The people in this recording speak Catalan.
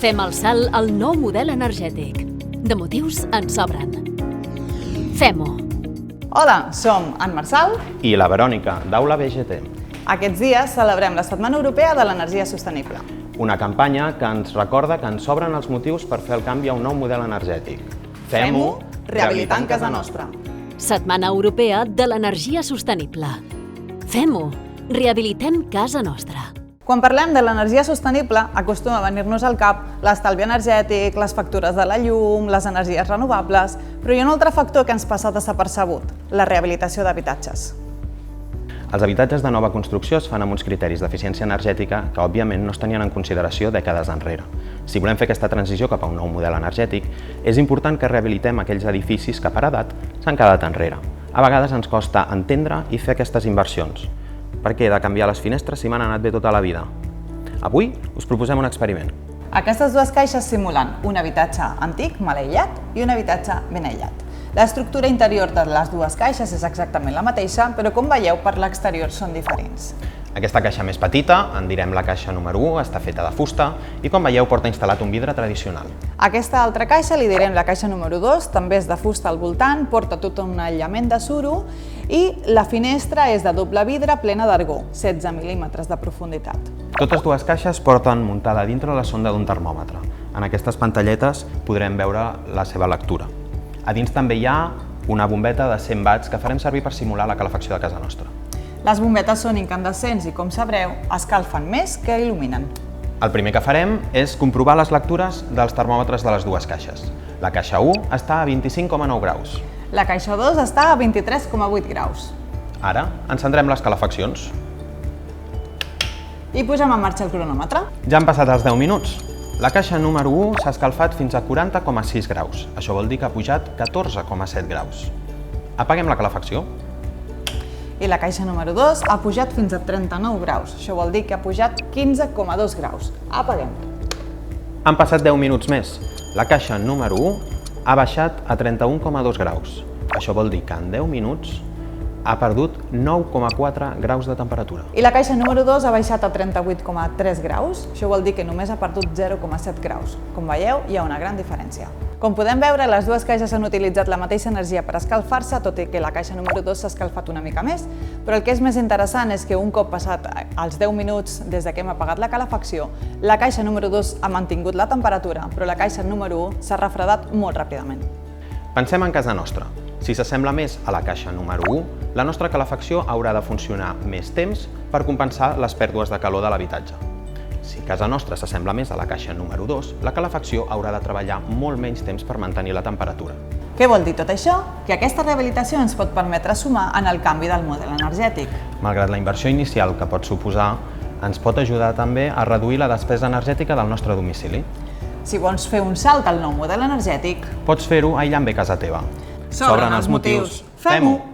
Fem el salt al nou model energètic. De motius en sobren. Fem-ho. Hola, som en Marçal i la Verònica, d'Aula BGT. Aquests dies celebrem la Setmana Europea de l'Energia Sostenible. Una campanya que ens recorda que ens sobren els motius per fer el canvi a un nou model energètic. Fem-ho rehabilitant casa nostra. Setmana Europea de l'Energia Sostenible. Fem-ho. Rehabilitem casa nostra. Quan parlem de l'energia sostenible, acostuma a venir-nos al cap l'estalvi energètic, les factures de la llum, les energies renovables, però hi ha un altre factor que ens passa desapercebut, la rehabilitació d'habitatges. Els habitatges de nova construcció es fan amb uns criteris d'eficiència energètica que, òbviament, no es tenien en consideració dècades enrere. Si volem fer aquesta transició cap a un nou model energètic, és important que rehabilitem aquells edificis que, per edat, s'han quedat enrere. A vegades ens costa entendre i fer aquestes inversions. Per què he de canviar les finestres si m'han anat bé tota la vida? Avui us proposem un experiment. Aquestes dues caixes simulen un habitatge antic, mal aïllat, i un habitatge ben aïllat. L'estructura interior de les dues caixes és exactament la mateixa, però com veieu, per l'exterior són diferents. Aquesta caixa més petita, en direm la caixa número 1, està feta de fusta i, com veieu, porta instal·lat un vidre tradicional. Aquesta altra caixa li direm la caixa número 2, també és de fusta al voltant, porta tot un aïllament de suro i la finestra és de doble vidre plena d'argó, 16 mil·límetres de profunditat. Totes dues caixes porten muntada dintre la sonda d'un termòmetre. En aquestes pantalletes podrem veure la seva lectura. A dins també hi ha una bombeta de 100 watts que farem servir per simular la calefacció de casa nostra. Les bombetes són incandescents i, com sabreu, escalfen més que il·luminen. El primer que farem és comprovar les lectures dels termòmetres de les dues caixes. La caixa 1 està a 25,9 graus. La caixa 2 està a 23,8 graus. Ara encendrem les calefaccions. I posem en marxa el cronòmetre. Ja han passat els 10 minuts. La caixa número 1 s'ha escalfat fins a 40,6 graus. Això vol dir que ha pujat 14,7 graus. Apaguem la calefacció. I la caixa número 2 ha pujat fins a 39 graus. Això vol dir que ha pujat 15,2 graus. Apaguem. Han passat 10 minuts més. La caixa número 1 ha baixat a 31,2 graus. Això vol dir que en 10 minuts ha perdut 9,4 graus de temperatura. I la caixa número 2 ha baixat a 38,3 graus. Això vol dir que només ha perdut 0,7 graus. Com veieu, hi ha una gran diferència. Com podem veure, les dues caixes han utilitzat la mateixa energia per escalfar-se, tot i que la caixa número 2 s'ha escalfat una mica més, però el que és més interessant és que un cop passat els 10 minuts des que hem apagat la calefacció, la caixa número 2 ha mantingut la temperatura, però la caixa número 1 s'ha refredat molt ràpidament. Pensem en casa nostra. Si s'assembla més a la caixa número 1, la nostra calefacció haurà de funcionar més temps per compensar les pèrdues de calor de l'habitatge. Si casa nostra s'assembla més a la caixa número 2, la calefacció haurà de treballar molt menys temps per mantenir la temperatura. Què vol dir tot això? Que aquesta rehabilitació ens pot permetre sumar en el canvi del model energètic. Malgrat la inversió inicial que pot suposar, ens pot ajudar també a reduir la despesa energètica del nostre domicili. Si vols fer un salt al nou model energètic, Pots fer-ho aïllant bé casa teva. Sobren els motius. Fem-ho!